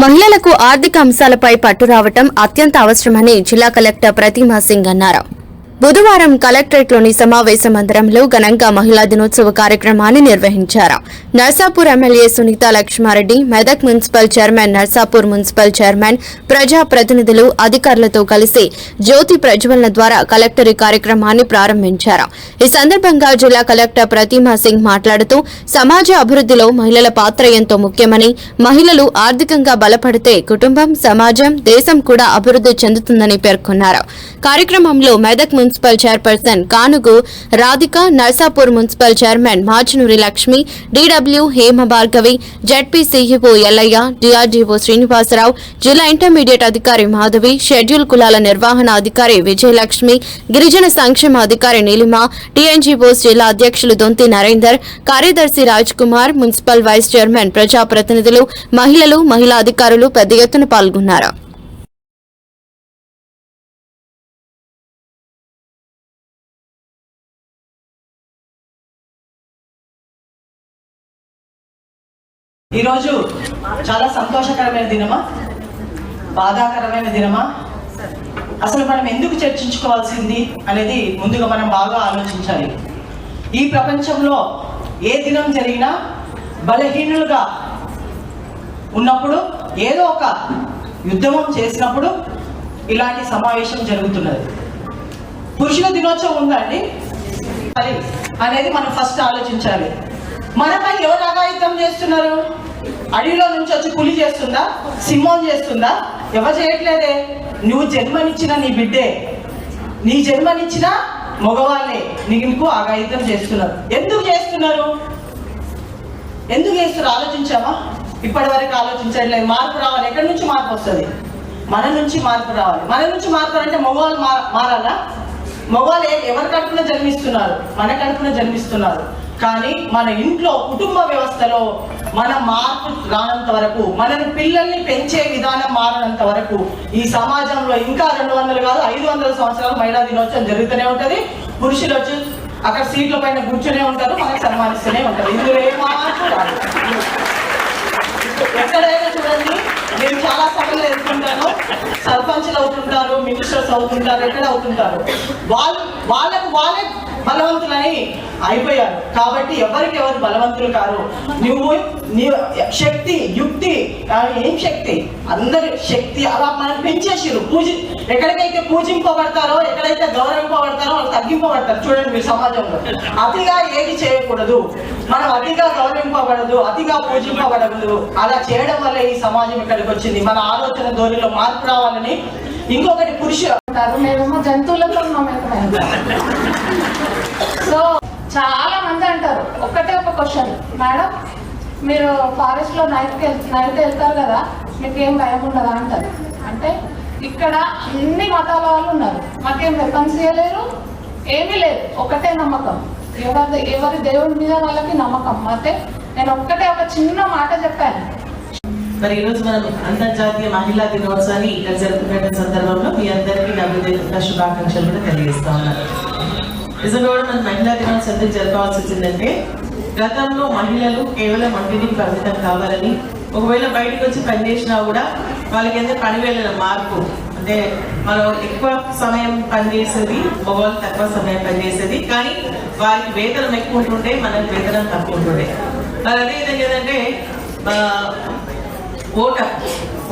మహిళలకు ఆర్థిక అంశాలపై పట్టు రావటం అత్యంత అవసరమని జిల్లా కలెక్టర్ ప్రతిమా సింగ్ అన్నారు. బుధవారం కలెక్టరేట్లోని సమావేశ మందిరంలో ఘనంగా మహిళా దినోత్సవ కార్యక్రమాన్ని నిర్వహించారు. Narsapur MLA Sunitha Laxma Reddy, Medak municipal chairman, Narsapur municipal chairman, ప్రజా ప్రతినిధులు, అధికారులతో కలిసి జ్యోతి ప్రజ్వలన ద్వారా కలెక్టర్ ఈ కార్యక్రమాన్ని ప్రారంభించారు. ఈ సందర్భంగా జిల్లా కలెక్టర్ ప్రతిమా సింగ్ మాట్లాడుతూ సమాజ అభివృద్ధిలో మహిళల పాత్ర ఎంతో ముఖ్యమని, మహిళలు ఆర్థికంగా బలపడితే కుటుంబం, సమాజం, దేశం కూడా అభివృద్ధి చెందుతుందని పేర్కొన్నారు. కార్యక్రమంలో Medak municipal chairperson Kanugu Radhika, Narsapur municipal chairman Machanuri Lakshmi, DW Hema Bhargavi, ZP CEO Yellaiah, DRDO Srinivasarao, జిల్లా ఇంటర్మీడియట్ అధికారి మాధవి, షెడ్యూల్ కులాల నిర్వహణ అధికారి విజయలక్ష్మి, గిరిజన సంక్షేమ అధికారి నీలిమ, టీఎన్జీఓస్ జిల్లా అధ్యక్షులు దొంతి నరేందర్, కార్యదర్శి Raj Kumar, municipal vice chairman, ప్రజాప్రతినిధులు, మహిళలు, మహిళా అధికారులు పెద్ద ఎత్తున పాల్గొన్నారు. ఈరోజు చాలా సంతోషకరమైన దినమా, బాధాకరమైన దినమా, అసలు మనం ఎందుకు చర్చించుకోవాల్సింది అనేది ముందుగా మనం బాగా ఆలోచించాలి. ఈ ప్రపంచంలో ఏ దినం జరిగినా బలహీనులుగా ఉన్నప్పుడు, ఏదో ఒక యుద్ధం చేసినప్పుడు ఇలాంటి సమావేశం జరుగుతున్నది. పురుషుల దినోత్సవం ఉందండి అనేది మనం ఫస్ట్ ఆలోచించాలి. మనపై ఎవరు అఘాయిత్యం చేస్తున్నారు? అడవిలో నుంచి వచ్చి పులి చేస్తుందా? సింహం చేస్తుందా? ఎవరు చేయట్లేదే. నువ్వు జన్మనిచ్చిన నీ బిడ్డే, నీ జన్మనిచ్చిన మగవాళ్ళే నీకు అఘాయిత్యం చేస్తున్నారు. ఎందుకు చేస్తున్నారు? ఆలోచించామా? ఇప్పటి వరకు ఆలోచించట్లేదు. మార్పు రావాలి. ఎక్కడి నుంచి మార్పు వస్తుంది? మన నుంచి మార్పు రావాలి. మన నుంచి మార్పు అంటే మగవాళ్ళు మారాలా? మగవాళ్ళు ఎవరి కడుపున జన్మిస్తున్నారు? మన కడుపున జన్మిస్తున్నారు. కానీ మన ఇంట్లో కుటుంబ వ్యవస్థలో మన మార్పు రానంత వరకు, మన పిల్లల్ని పెంచే విధానం మారనంత వరకు ఈ సమాజంలో ఇంకా 200 కాదు 500 సంవత్సరాలు మహిళా దినోత్సవం జరుగుతూనే ఉంటుంది. పురుషులు వచ్చి అక్కడ సీట్ల పైన కూర్చునే ఉంటారు, మనకు సన్మానిస్తూనే ఉంటారు. ఇందులో ఏ మార్పు రాదు. ఎక్కడైనా చూడండి, నేను చాలా సభలు ఎదుర్కొంటాను. సర్పంచ్లు అవుతుంటారు, మినిస్టర్స్ అవుతుంటారు, ఎక్కడ అవుతుంటారు. వాళ్ళకు వాళ్ళే బలవంతులని అయిపోయారు. కాబట్టి ఎవరు బలవంతులు కారు. నీ శక్తి, యుక్తి, ఏం శక్తి? అందరి శక్తి అలా మనం పెంచేసిరు. ఎక్కడికైతే పూజింపబడతారో, ఎక్కడైతే గౌరవింపబడతారో వాళ్ళు తగ్గింపబడతారు. చూడండి మీరు సమాజంలో అతిగా ఏది చేయకూడదు, మనం అతిగా గౌరవింపబడదు, అతిగా పూజింపబడదు. అలా చేయడం వల్ల ఈ సమాజం ఇక్కడికి వచ్చింది. మన ఆలోచన ధోరణిలో మార్పు రావాలని. ఇంకొకటి పురుషులు అంటారు, మేమేమో జంతువులతో సో చాలా మంది అంటారు ఒకటే ఒక క్వశ్చన్, మేడం మీరు ఫారెస్ట్ లో నైట్ వెళ్తారు కదా, మీకు ఏం భయం ఉండదా అంటారు. అంటే ఇక్కడ అన్ని మతాల వాళ్ళు ఉన్నారు, మాకేం వెపన్స్ ఇవ్వలేరు, ఏమీ లేదు. ఒకటే నమ్మకం, ఎవరి దేవుడి మీద వాళ్ళకి నమ్మకం. అయితే నేను ఒక చిన్న మాట చెప్పాను. మరి ఈరోజు మనం అంతర్జాతీయ మహిళా దినోత్సవాన్ని ఇక్కడ జరుపుకునే సందర్భంలో మీ అందరికీ నా హృదయపూర్వక శుభాకాంక్షలు కూడా తెలియజేస్తా ఉన్నాను. నిజంగా కూడా మన మహిళా దినోత్సవం ఎందుకు జరపాల్సి వచ్చిందంటే, గతంలో మహిళలు కేవలం వంటింటికి పరిమితం కావాలని, ఒకవేళ బయటకు వచ్చి పనిచేసినా కూడా వాళ్ళకి ఎంత పనివేళ మార్పు అంటే మనం ఎక్కువ సమయం పనిచేసేది, మగవాళ్ళు తక్కువ సమయం పనిచేసేది. కానీ వారికి వేతనం ఎక్కువ ఉంటుండే, మనకు వేతనం తక్కువ ఉంటుండే. మరి అదేవిధంగా ఏంటంటే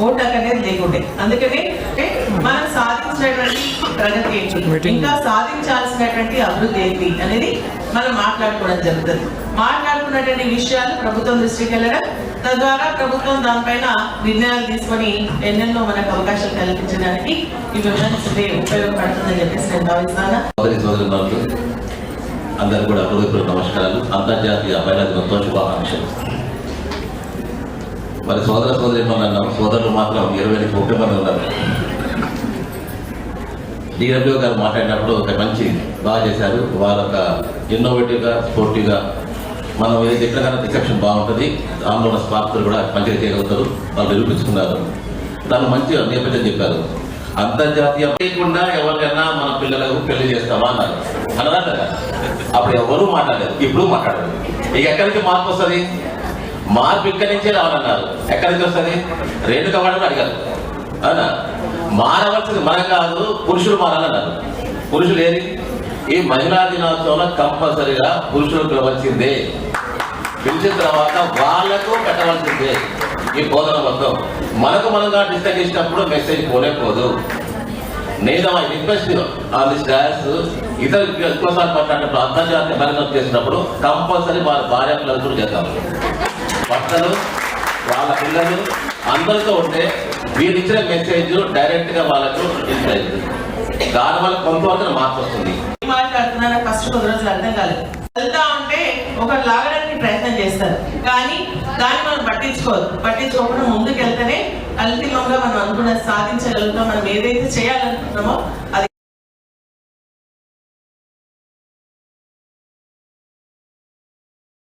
ఓటక్ అనేది లేకుండే. అందుకనే మనం సాధించినటువంటి ప్రగతి ఏంటి, ఇంకా సాధించాల్సినటువంటి అభివృద్ధి ఏంటి అనేది మనం మాట్లాడుకోవడం జరుగుతుంది. మాట్లాడుకున్నటువంటి విషయాలు ప్రభుత్వం దృష్టికి వెళ్ళడం, తద్వారా ప్రభుత్వం దానిపైన నిర్ణయాలు తీసుకొని ఎన్నెన్నో మనకు అవకాశాలు కల్పించడానికి ఈ విమర్శ ఉపయోగపడుతుందని చెప్పేసి నేను భావిస్తాను. అందరూ కూడా హృదయపూర్వక నమస్కారాలు. అంతర్జాతీయ మహిళా దినోత్సవ శుభాకాంక్షలు. మరి సోదరులు మాత్రం 20-30 మంది ఉన్నారు. డిడబ్ల్యూ గారు మాట్లాడినప్పుడు ఒక మంచి బాగా చేశారు. వారు ఒక ఇన్నోవేటివ్గా, స్పోర్టివ్గా మనం ఏది ఎక్కడికైనా రిసెప్షన్ బాగుంటుంది, దానిలో ఉన్న స్పార్కులు కూడా మంచిగా చేయగలుగుతారు. వాళ్ళు నిరూపించుకున్నారు. దాన్ని మంచిగా నేపథ్యం చెప్పారు. అంతర్జాతీయ లేకుండా ఎవరికైనా మన పిల్లలకు పెళ్లి చేస్తామా అన్నారు. అన్నదా కదా, అప్పుడు ఎవరు మాట్లాడలేదు, ఇప్పుడు మాట్లాడారు. ఇక ఎక్కడికి మార్పు వస్తుంది? మార్పు ఇక్కడి నుంచే రావాలన్నారు. ఎక్కడి నుంచి వస్తుంది? రేణుక వాడు అడిగారు. అవునా? మారవలసింది మనం కాదు, పురుషులు మారాలన్నారు. పురుషులు ఏది? ఈ మహిళా దినోత్సవంలో కంపల్సరిగా పురుషులు పిలవలసిందే. పిలిచిన తర్వాత వాళ్లకు పెట్టవలసిందే. ఈ బోధన మొత్తం మనకు మనంగా డిస్కస్ చేసినప్పుడు మెసేజ్ పోనే పోదు. నేను రిక్వెస్ట్ ఆన్ దిస్ డాన్స్ ఇతర ఎక్కువసార్లు మాట్లాడినప్పుడు అంతర్జాతీయ మహిళలు చేసినప్పుడు కంపల్సరీ వాళ్ళ భార్య పిల్లలు కూడా చేద్దాం. భర్తలు వాళ్ళ పిల్లలు అందరితో ఉంటే వీరు ఇచ్చిన మెసేజ్ డైరెక్ట్ గా వాళ్ళకు ఇన్స్పైర్. దానివల్ల కొంతవరకు మార్పు వస్తుంది. మాట్లాడుతున్నారా ఫస్ట్ కొద్ది రోజులు అర్థం కాలేదు. వెళ్తా ఉంటే ఒకరు లాగడానికి ప్రయత్నం చేస్తారు, కానీ దాన్ని మనం పట్టించుకోకుండా ముందుకు వెళ్తేనే అంతిమంగా మనం అనుకున్నది సాధించగలుగుతాం. మనం ఏదైతే చేయాలనుకుంటున్నామో అది